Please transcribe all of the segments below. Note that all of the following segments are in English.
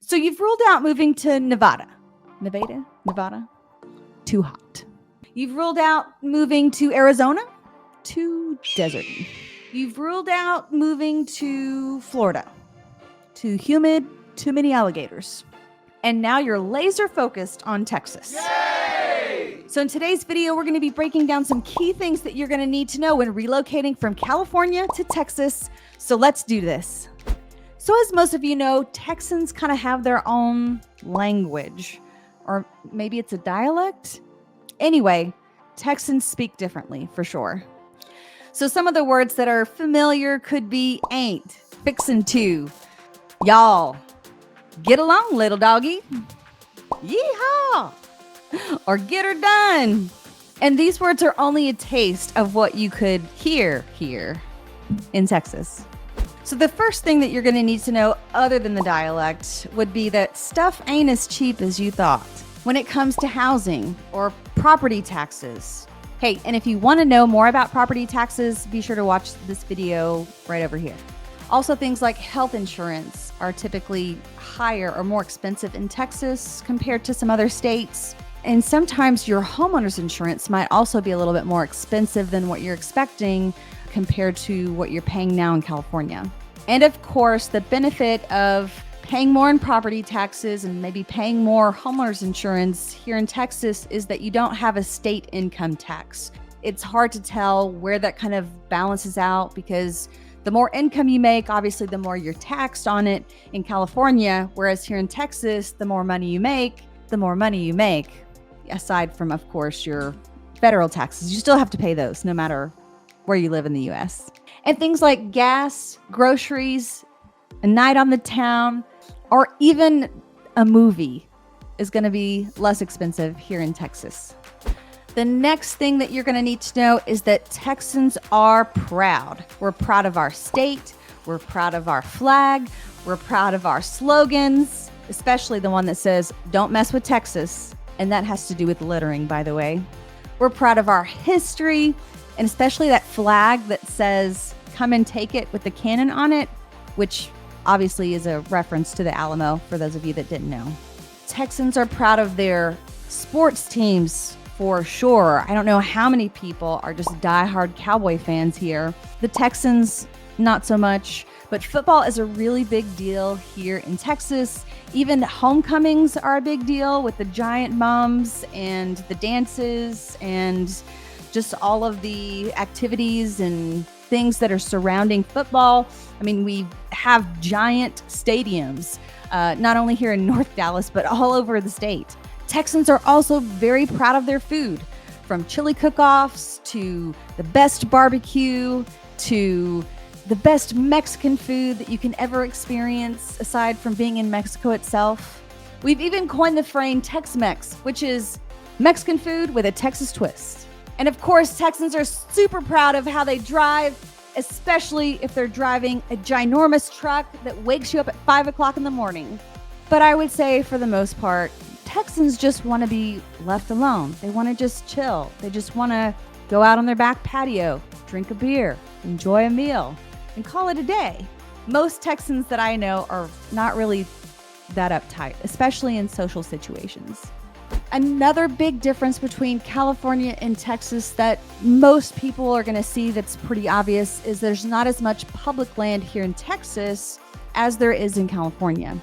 So you've ruled out moving to Nevada. Nevada? Too hot. You've ruled out moving to Arizona. Too deserty. You've ruled out moving to Florida. Too humid, too many alligators. And now you're laser focused on Texas. Yay! So in today's video, we're going to be breaking down some key things that you're going to need to know when relocating from California to Texas. So let's do this. So as most of you know, Texans kind of have their own language, or maybe it's a dialect. Anyway, Texans speak differently for sure. So some of the words that are familiar could be ain't, fixin' to, y'all, get along, little doggy, yeehaw, or get her done. And these words are only a taste of what you could hear here in Texas. So the first thing that you're going to need to know, other than the dialect, would be that stuff ain't as cheap as you thought when it comes to housing or property taxes. Hey, and if you want to know more about property taxes, be sure to watch this video right over here. Also, things like health insurance are typically higher or more expensive in Texas compared to some other states. And sometimes your homeowner's insurance might also be a little bit more expensive than what you're expecting compared to what you're paying now in California. And of course, the benefit of paying more in property taxes and maybe paying more homeowner's insurance here in Texas is that you don't have a state income tax. It's hard to tell where that kind of balances out because the more income you make, obviously, the more you're taxed on it in California, whereas here in Texas, the more money you make, aside from, of course, your federal taxes. You still have to pay those no matter where you live in the US. And things like gas, groceries, a night on the town, or even a movie is going to be less expensive here in Texas. The next thing that you're going to need to know is that Texans are proud. We're proud of our state. We're proud of our flag. We're proud of our slogans, especially the one that says, "Don't mess with Texas." And that has to do with littering, by the way. We're proud of our history, and especially that flag that says, "Come and take it," with the cannon on it, which obviously is a reference to the Alamo, for those of you that didn't know. Texans are proud of their sports teams, for sure. I don't know how many people are just diehard Cowboy fans here. The Texans, not so much, but football is a really big deal here in Texas. Even homecomings are a big deal with the giant mums and the dances and just all of the activities and things that are surrounding football. I mean, we have giant stadiums, not only here in North Dallas, but all over the state. Texans are also very proud of their food, from chili cook-offs to the best barbecue to the best Mexican food that you can ever experience aside from being in Mexico itself. We've even coined the phrase Tex-Mex, which is Mexican food with a Texas twist. And of course, Texans are super proud of how they drive, especially if they're driving a ginormous truck that wakes you up at 5 o'clock in the morning. But I would say for the most part, Texans just want to be left alone. They want to just chill. They just want to go out on their back patio, drink a beer, enjoy a meal, and call it a day. Most Texans that I know are not really that uptight, especially in social situations. Another big difference between California and Texas that most people are going to see that's pretty obvious is there's not as much public land here in Texas as there is in California.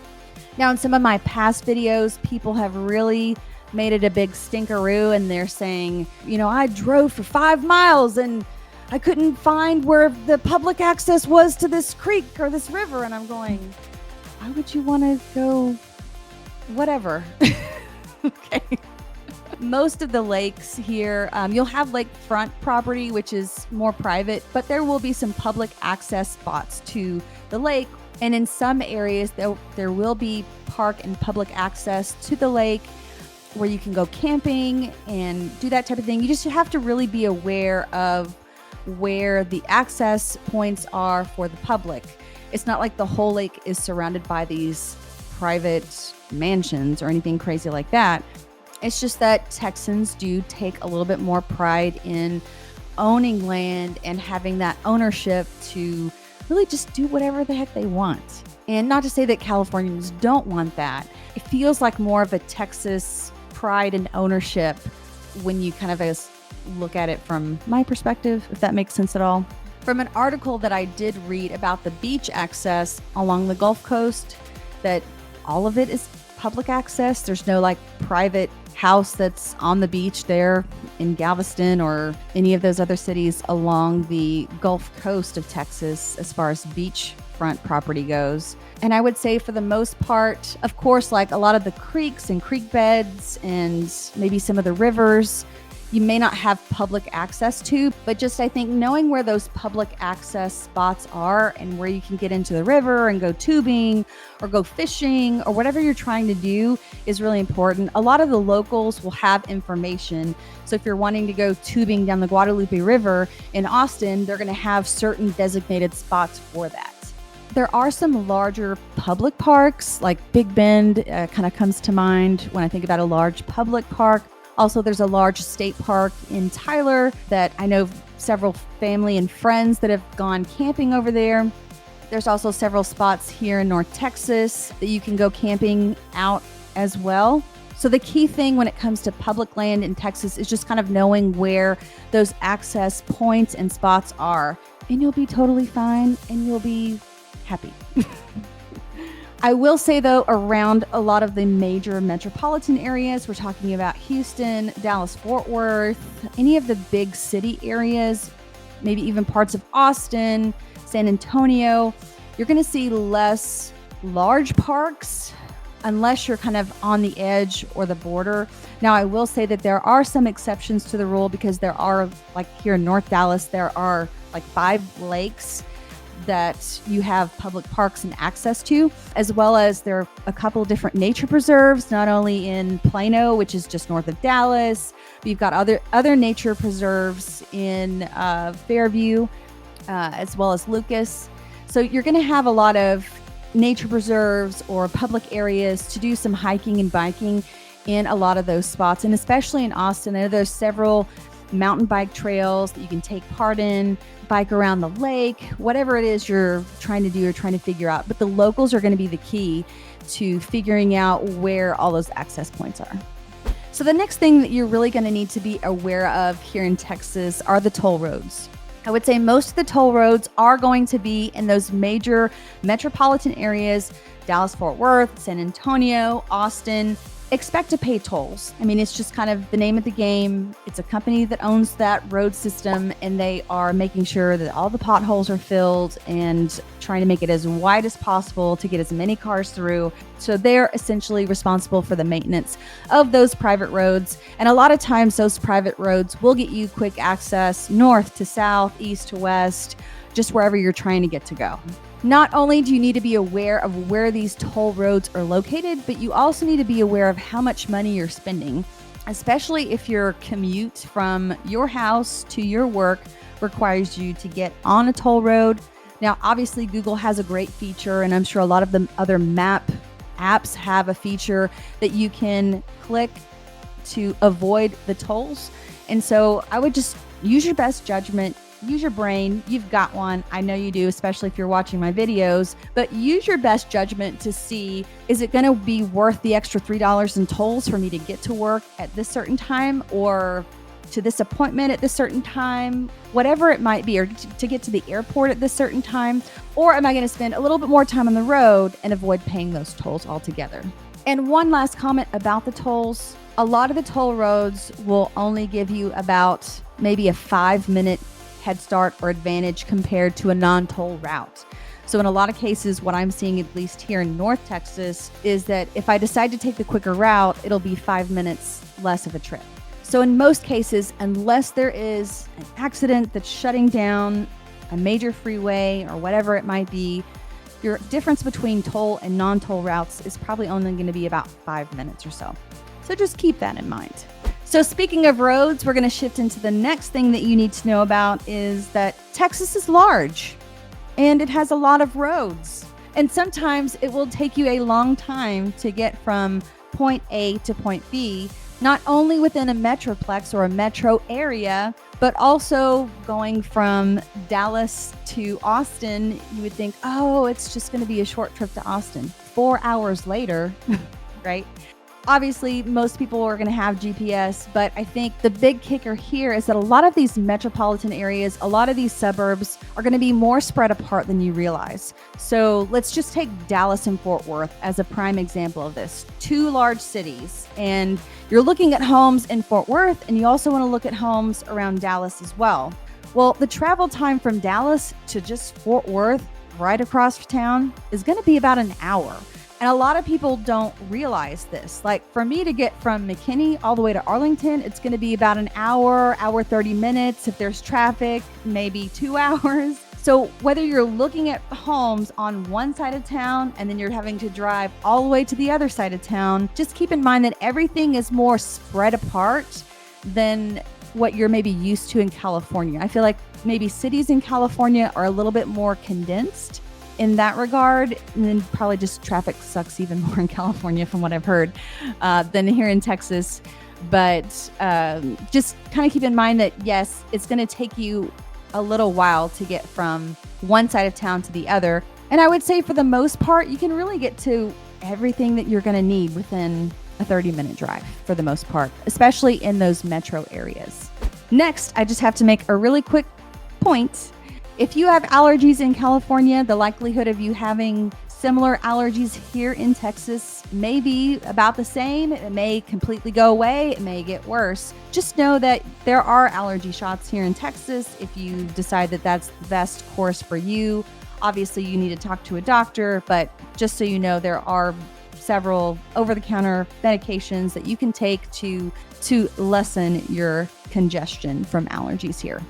Now, in some of my past videos, people have really made it a big stinkeroo and they're saying, I drove for 5 miles and I couldn't find where the public access was to this creek or this river. And I'm going, why would you want to go whatever? Okay. Most of the lakes here, you'll have lakefront property, which is more private, but there will be some public access spots to the lake. And in some areas, there will be park and public access to the lake where you can go camping and do that type of thing. You just have to really be aware of where the access points are for the public. It's not like the whole lake is surrounded by these private mansions or anything crazy like that. It's just that Texans do take a little bit more pride in owning land and having that ownership to really just do whatever the heck they want. And not to say that Californians don't want that. It feels like more of a Texas pride and ownership when you kind of look at it from my perspective, if that makes sense at all. From an article that I did read about the beach access along the Gulf Coast, that all of it is public access. There's no like private house that's on the beach there in Galveston or any of those other cities along the Gulf Coast of Texas as far as beachfront property goes. And I would say for the most part, of course, like a lot of the creeks and creek beds and maybe some of the rivers, you may not have public access to, but just I think knowing where those public access spots are and where you can get into the river and go tubing or go fishing or whatever you're trying to do is really important. A lot of the locals will have information. So if you're wanting to go tubing down the Guadalupe River in Austin, they're going to have certain designated spots for that. There are some larger public parks, like Big Bend kind of comes to mind when I think about a large public park. Also, there's a large state park in Tyler that I know several family and friends that have gone camping over there. There's also several spots here in North Texas that you can go camping out as well. So the key thing when it comes to public land in Texas is just kind of knowing where those access points and spots are. And you'll be totally fine and you'll be happy. I will say, though, around a lot of the major metropolitan areas, we're talking about Houston, Dallas, Fort Worth, any of the big city areas, maybe even parts of Austin, San Antonio, you're going to see less large parks unless you're kind of on the edge or the border. Now, I will say that there are some exceptions to the rule because there are, like here in North Dallas, there are like 5 lakes that you have public parks and access to, as well as there are a couple of different nature preserves, not only in Plano, which is just north of Dallas, but you've got other nature preserves in Fairview, as well as Lucas. So you're going to have a lot of nature preserves or public areas to do some hiking and biking in a lot of those spots. And especially in Austin, there's several mountain bike trails that you can take part in, bike around the lake, whatever it is you're trying to do or trying to figure out. But the locals are going to be the key to figuring out where all those access points are. So the next thing that you're really going to need to be aware of here in Texas are the toll roads. I would say most of the toll roads are going to be in those major metropolitan areas, Dallas, Fort Worth, San Antonio, Austin. Expect to pay tolls. I mean, it's just kind of the name of the game. It's a company that owns that road system, and they are making sure that all the potholes are filled and trying to make it as wide as possible to get as many cars through. So they're essentially responsible for the maintenance of those private roads. And a lot of times those private roads will get you quick access north to south, east to west, just wherever you're trying to get to go. Not only do you need to be aware of where these toll roads are located, but you also need to be aware of how much money you're spending, especially if your commute from your house to your work requires you to get on a toll road. Now, obviously, Google has a great feature, and I'm sure a lot of the other map apps have a feature that you can click to avoid the tolls. And so I would just use your best judgment. Use your brain. You've got one. I know you do, especially if you're watching my videos, but use your best judgment to see, is it going to be worth the extra $3 in tolls for me to get to work at this certain time or to this appointment at this certain time, whatever it might be, or to get to the airport at this certain time? Or am I going to spend a little bit more time on the road and avoid paying those tolls altogether? And one last comment about the tolls. A lot of the toll roads will only give you about maybe a 5-minute head start or advantage compared to a non-toll route. So in a lot of cases, what I'm seeing, at least here in North Texas, is that if I decide to take the quicker route, it'll be 5 minutes less of a trip. So in most cases, unless there is an accident that's shutting down a major freeway or whatever it might be, your difference between toll and non-toll routes is probably only going to be about 5 minutes or so. So just keep that in mind. So speaking of roads, we're going to shift into the next thing that you need to know about is that Texas is large and it has a lot of roads. And sometimes it will take you a long time to get from point A to point B, not only within a metroplex or a metro area, But also going from Dallas to Austin, you would think, oh, it's just going to be a short trip to Austin. 4 hours later, right? Obviously, most people are going to have GPS, but I think the big kicker here is that a lot of these metropolitan areas, a lot of these suburbs are going to be more spread apart than you realize. So let's just take Dallas and Fort Worth as a prime example of this. Two large cities, and you're looking at homes in Fort Worth, and you also want to look at homes around Dallas as well. Well, the travel time from Dallas to just Fort Worth, right across town, is going to be about an hour. And a lot of people don't realize this. Like for me to get from McKinney all the way to Arlington, it's going to be about an hour, hour 30 minutes. If there's traffic, maybe 2 hours. So whether you're looking at homes on one side of town and then you're having to drive all the way to the other side of town, just keep in mind that everything is more spread apart than what you're maybe used to in California. I feel like maybe cities in California are a little bit more condensed in that regard, and then probably just traffic sucks even more in California from what I've heard than here in Texas. But just kind of keep in mind that, yes, it's going to take you a little while to get from one side of town to the other. And I would say for the most part, you can really get to everything that you're going to need within a 30-minute drive for the most part, especially in those metro areas. Next, I just have to make a really quick point. If you have allergies in California, the likelihood of you having similar allergies here in Texas may be about the same. It may completely go away. It may get worse. Just know that there are allergy shots here in Texas if you decide that that's the best course for you. Obviously, you need to talk to a doctor, but just so you know, there are several over-the-counter medications that you can take to lessen your congestion from allergies here.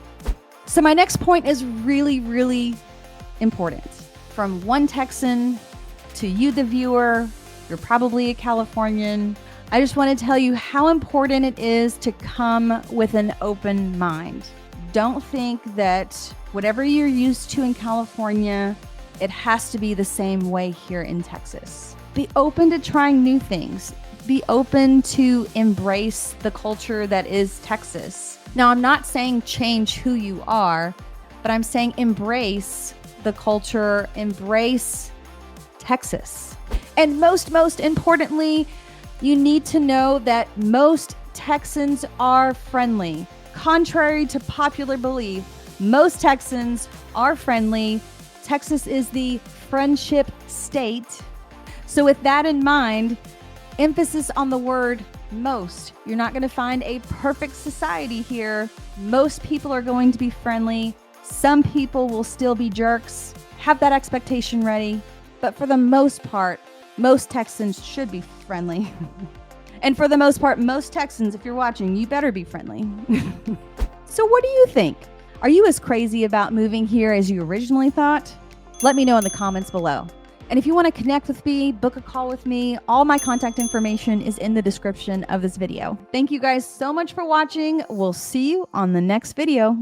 So my next point is really, really important. From one Texan to you, the viewer, you're probably a Californian. I just want to tell you how important it is to come with an open mind. Don't think that whatever you're used to in California, it has to be the same way here in Texas. Be open to trying new things. Be open to embrace the culture that is Texas. Now, I'm not saying change who you are, but I'm saying embrace the culture, embrace Texas. And most importantly, you need to know that most Texans are friendly. Contrary to popular belief, most Texans are friendly. Texas is the friendship state. So with that in mind, emphasis on the word most. You're not going to find a perfect society here. Most people are going to be friendly. Some people will still be jerks. Have that expectation ready. But for the most part, most Texans should be friendly. And for the most part, most Texans, if you're watching, you better be friendly. So what do you think? Are you as crazy about moving here as you originally thought? Let me know in the comments below. And if you want to connect with me, book a call with me, all my contact information is in the description of this video. Thank you guys so much for watching. We'll see you on the next video.